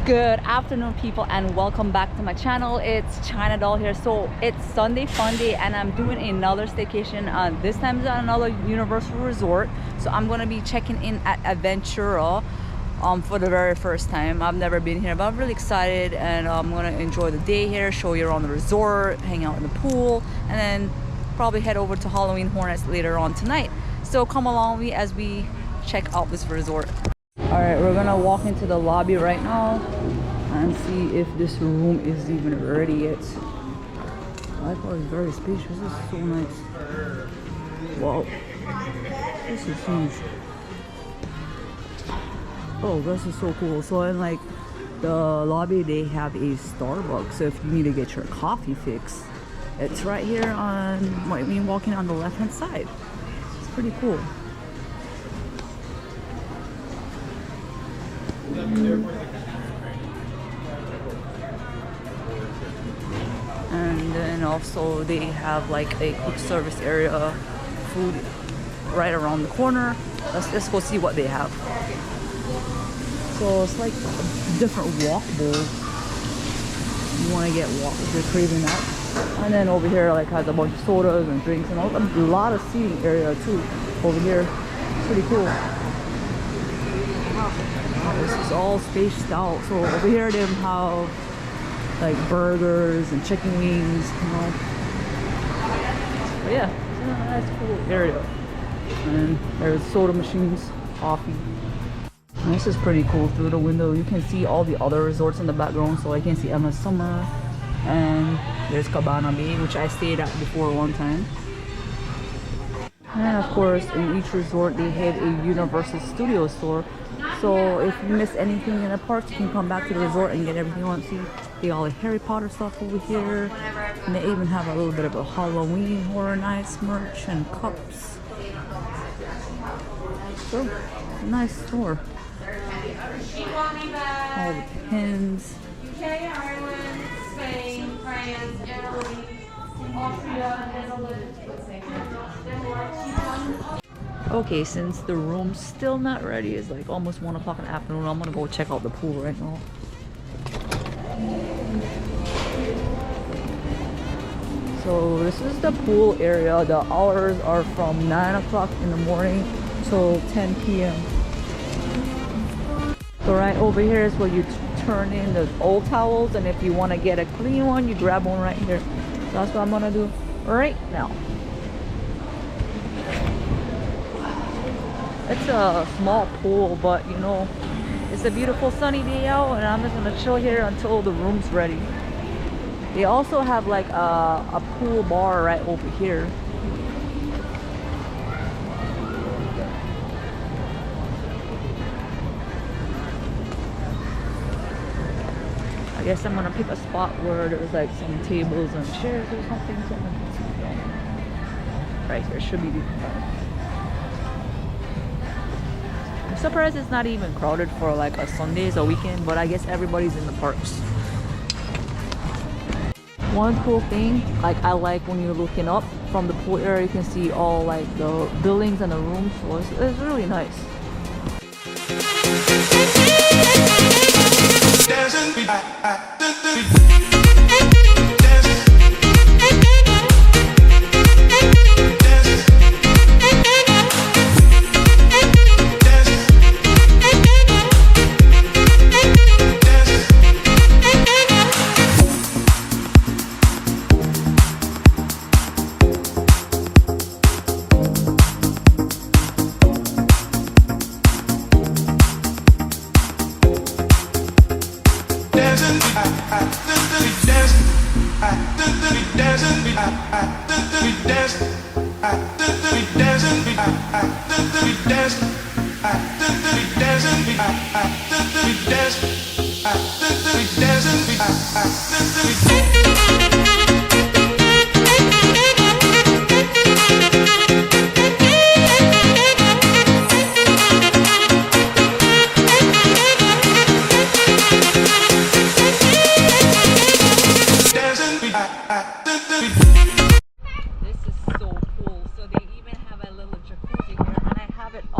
Good afternoon, people, and welcome back to my channel. It's China Doll here. So it's Sunday fun day and I'm doing another staycation. This time is at another Universal resort, so I'm gonna be checking in at Aventura for the very first time. I've never been here, but I'm really excited, and I'm gonna enjoy the day here, show you around the resort, hang out in the pool, and then probably head over to Halloween Hornets later on tonight. So come along with me as we check out this resort. Alright, we're gonna walk into the lobby right now and see if this room is even ready yet. I thought it's very spacious. This is so nice. Wow. This is huge. Oh, this is so cool. So in like the lobby they have a Starbucks. So if you need to get your coffee fix, it's right here on, I mean, walking on the left hand side. It's pretty cool. And then also they have like a quick service area, food right around the corner. Let's go see what they have. So it's like different walkable. You want to get walk if you're craving that. And then over here like has a bunch of sodas and drinks and a lot of seating area too over here. Pretty cool. This is all spaced out. So over here they have like burgers and chicken wings, you know. But yeah, it's a nice cool area. And there's soda machines, coffee. And this is pretty cool. Through the window you can see all the other resorts in the background. So I can see Emma Summer, and there's Cabana Bay, which I stayed at before one time. And of course in each resort they have a Universal Studio store. So if you miss anything in the parks, you can come back to the resort and get everything you want to see. They got all the Harry Potter stuff over here. And they even have a little bit of a Halloween Horror Nights merch and cups. So, nice store. All the pins. UK, Ireland, Spain, France, Italy, Austria, Netherlands. Okay, since the room's still not ready, it's like almost 1 o'clock in the afternoon, I'm gonna go check out the pool right now. So this is the pool area. The hours are from 9 o'clock in the morning till 10 p.m. So right over here is where you turn in the old towels, and if you want to get a clean one, you grab one right here. So that's what I'm gonna do right now. It's a small pool, but you know, it's a beautiful sunny day out, and I'm just gonna chill here until the room's ready. They also have like a pool bar right over here. I guess I'm gonna pick a spot where there's like some tables and chairs or something. Right here should be fun. I'm surprised it's not even crowded for like a Sundays or weekend, but I guess everybody's in the parks. One cool thing, like I like when you're looking up from the pool area, you can see all like the buildings and the rooms, so it's really nice.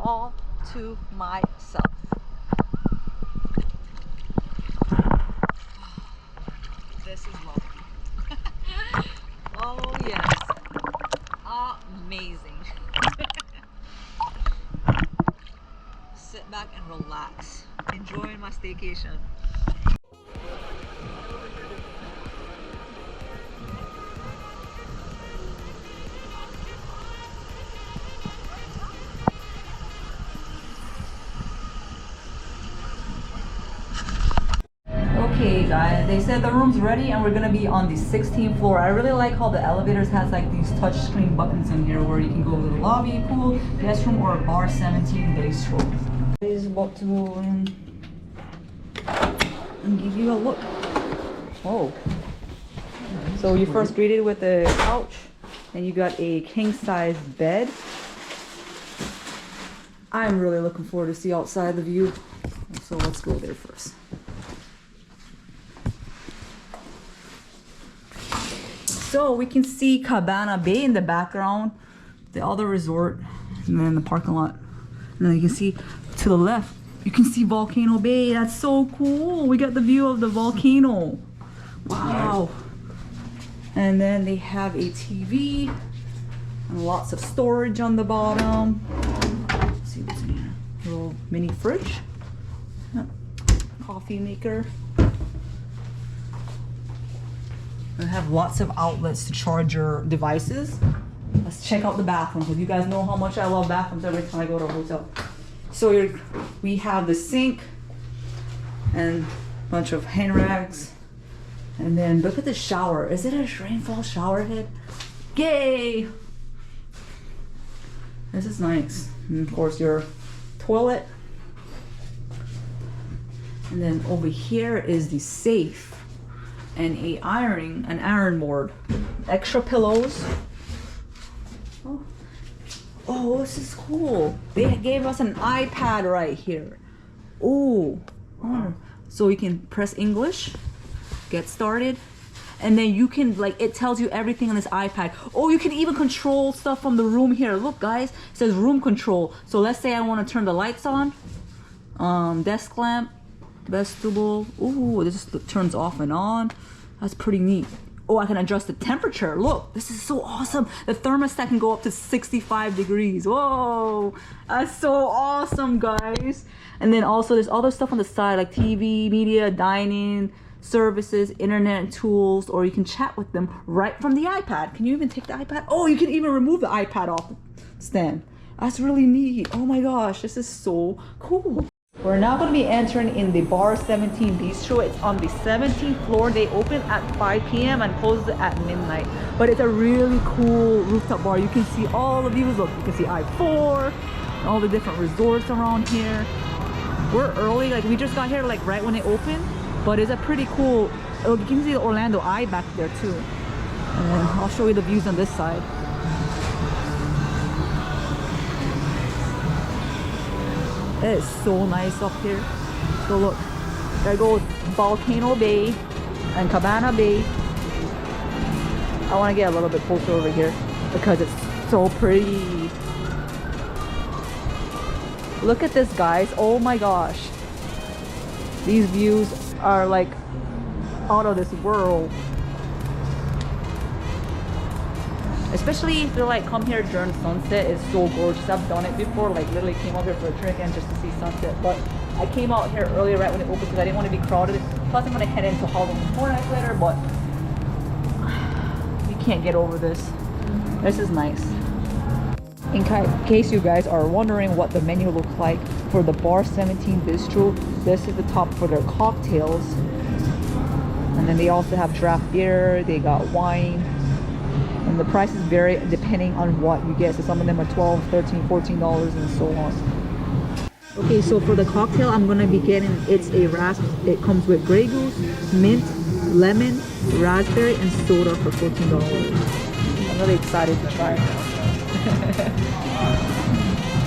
all to myself. relax. Enjoying my staycation. Okay guys, they said the room's ready and we're gonna be on the 16th floor. I really like how the elevators has like these touch screen buttons in here where you can go to the lobby, pool, guest room, or bar 17 bistro. Is about to go in and give you a look. Oh, so you first greeted with a couch and you got a king size bed. I'm really looking forward to see outside the view, so let's go there first. So we can see Cabana Bay in the background, the other resort, and then the parking lot. And then you can see to the left, you can see Volcano Bay. That's so cool. We got the view of the volcano. Wow. And then they have a TV and lots of storage on the bottom. Let's see what's in here. A little mini fridge. Yep. Coffee maker. They have lots of outlets to charge your devices. Let's check out the bathrooms, because you guys know how much I love bathrooms every time I go to a hotel. So we have the sink and a bunch of hand rags. And then look at the shower. Is it a rainfall shower head? Yay! This is nice. And of course your toilet. And then over here is the safe. And an iron board, extra pillows. Oh, this is cool. They gave us an iPad right here. Oh, so you can press English, get started, and then you can, like, it tells you everything on this iPad. Oh, you can even control stuff from the room here. Look guys, it says room control. So let's say I want to turn the lights on, desk lamp, vestibule. Ooh, this turns off and on. That's pretty neat. Oh, I can adjust the temperature. Look, this is so awesome. The thermostat can go up to 65 degrees. Whoa, that's so awesome, guys. And then also there's other stuff on the side like TV, media, dining, services, internet tools, or you can chat with them right from the iPad. Can you even take the iPad? Oh, you can even remove the iPad off the stand. That's really neat. Oh my gosh, this is so cool. We're now going to be entering in the bar 17 bistro. It's on the 17th floor. They open at 5 p.m. and close at midnight. But it's a really cool rooftop bar. You can see all the views. Look, you can see I-4, and all the different resorts around here. We're early, like we just got here like right when it opened. But it's a pretty cool, you can see the Orlando Eye back there too. And then I'll show you the views on this side. It is so nice up here. So look, there goes Volcano Bay and Cabana Bay. I want to get a little bit closer over here because it's so pretty. Look at this, guys. Oh my gosh. These views are like out of this world. Especially if you like come here during sunset, it's so gorgeous. I've done it before, like literally came out here for a drink and just to see sunset. But I came out here earlier right when it opened because I didn't want to be crowded. Plus I'm gonna head into Halloween Horror Nights later, but you can't get over this. This is nice. In case you guys are wondering what the menu looks like for the bar 17 bistro, this is the top for their cocktails. And then they also have draft beer, they got wine. And the prices vary depending on what you get. So some of them are $12, $13, $14 and so on. Okay, so for the cocktail I'm gonna be getting, it's a it comes with Grey Goose, mint, lemon, raspberry, and soda for $14. I'm really excited to try it.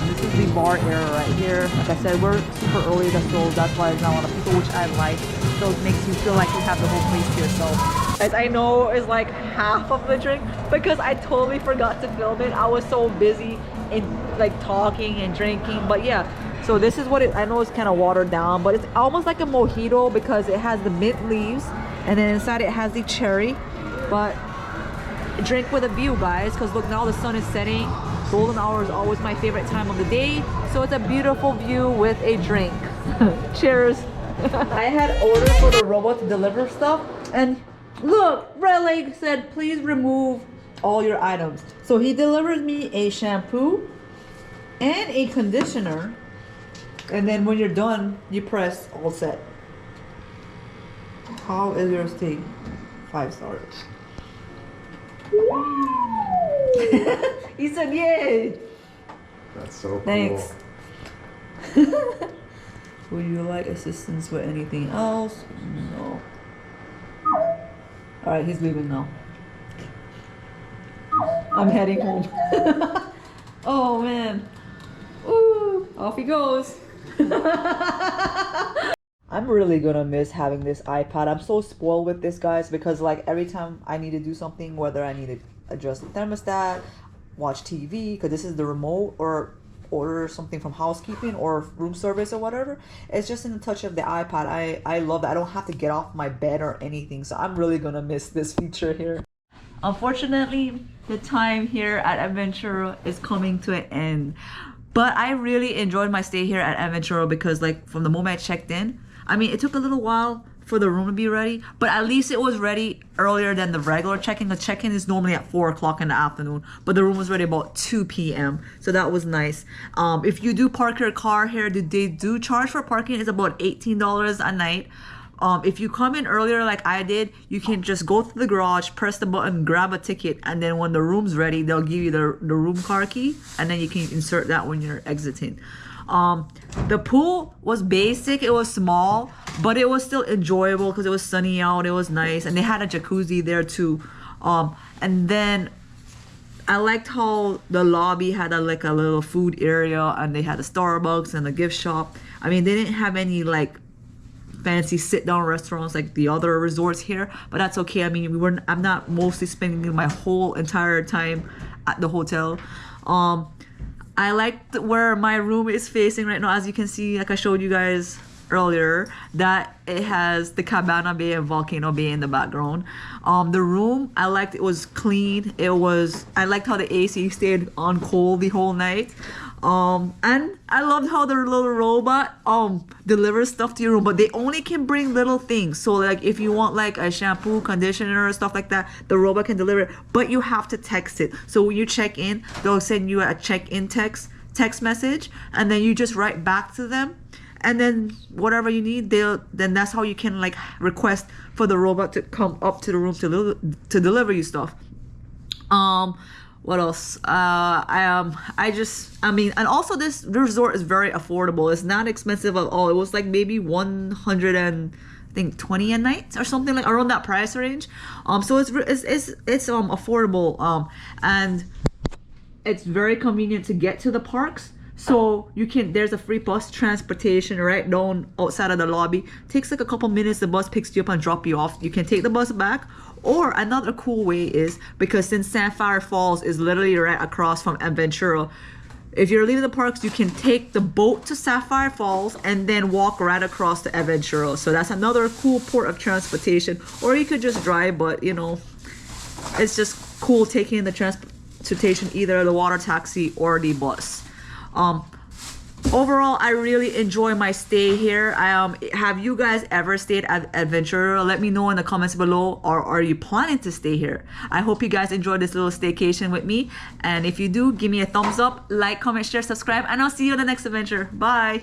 This is the bar area right here. Like I said, we're super early, so that's why there's not a lot of people, which I like. So it makes you feel like you have the whole place to yourself. As I know it's like half of the drink because I totally forgot to film it. I was so busy in like talking and drinking. But yeah, so this is what I know it's kind of watered down, but it's almost like a mojito because it has the mint leaves and then inside it has the cherry. But drink with a view, guys, because look, now the sun is setting. Golden hour is always my favorite time of the day, so it's a beautiful view with a drink. Cheers. I had ordered for the robot to deliver stuff, and look, Red Lake said please remove all your items. So he delivered me a shampoo and a conditioner, and then when you're done, you press all set. How is your steak? 5 stars. He said yay. That's so cool. Thanks. Would you like assistance with anything else? No. Alright, he's leaving now. I'm heading home. Oh man. Ooh, off he goes. I'm really gonna miss having this iPad. I'm so spoiled with this, guys, because like every time I need to do something, whether I need to adjust the thermostat, watch TV, because this is the remote, or order something from housekeeping or room service or whatever, it's just in the touch of the iPad. I love that I don't have to get off my bed or anything, so I'm really gonna miss this feature here. Unfortunately, the time here at Aventura is coming to an end, but I really enjoyed my stay here at Aventura because like from the moment I checked in, I mean, it took a little while for the room to be ready, but at least it was ready earlier than the regular check-in. The check-in is normally at 4 o'clock in the afternoon, but the room was ready about 2 p.m. So that was nice. If you do park your car here, they do charge for parking. It's about $18 a night. If you come in earlier like I did, you can just go to the garage, press the button, grab a ticket, and then when the room's ready, they'll give you the room car key, and then you can insert that when you're exiting. The pool was basic, it was small, but it was still enjoyable because it was sunny out, it was nice, and they had a jacuzzi there too. And then I liked how the lobby had like a little food area, and they had a Starbucks and a gift shop. I mean, they didn't have any like fancy sit-down restaurants like the other resorts here, but that's okay. I mean, I'm not mostly spending my whole entire time at the hotel. I like where my room is facing right now. As you can see, like I showed you guys earlier, that it has the Cabana Bay and Volcano Bay in the background. The room, I liked it was clean. I liked how the AC stayed on cold the whole night. And I loved how the little robot delivers stuff to your room, but they only can bring little things. So like if you want like a shampoo, conditioner, stuff like that, the robot can deliver it, but you have to text it. So when you check in, they'll send you a check-in text message, and then you just write back to them, and then whatever you need, then that's how you can like request for the robot to come up to the room to deliver you stuff. What else? I mean, and also this resort is very affordable. It's not expensive at all. It was like maybe 120 a night or something, like around that price range. So it's affordable. And it's very convenient to get to the parks. So there's a free bus transportation right down outside of the lobby. Takes like a couple minutes. The bus picks you up and drop you off. You can take the bus back. Or another cool way is, because since Sapphire Falls is literally right across from Aventura, if you're leaving the parks, you can take the boat to Sapphire Falls and then walk right across to Aventura. So that's another cool port of transportation. Or you could just drive, but you know, it's just cool taking the transportation, either the water taxi or the bus. Overall, I really enjoy my stay here. Have you guys ever stayed at Aventura? Let me know in the comments below, or are you planning to stay here? I hope you guys enjoyed this little staycation with me, and if you do, give me a thumbs up, like, comment, share, subscribe, and I'll see you in the next adventure. Bye.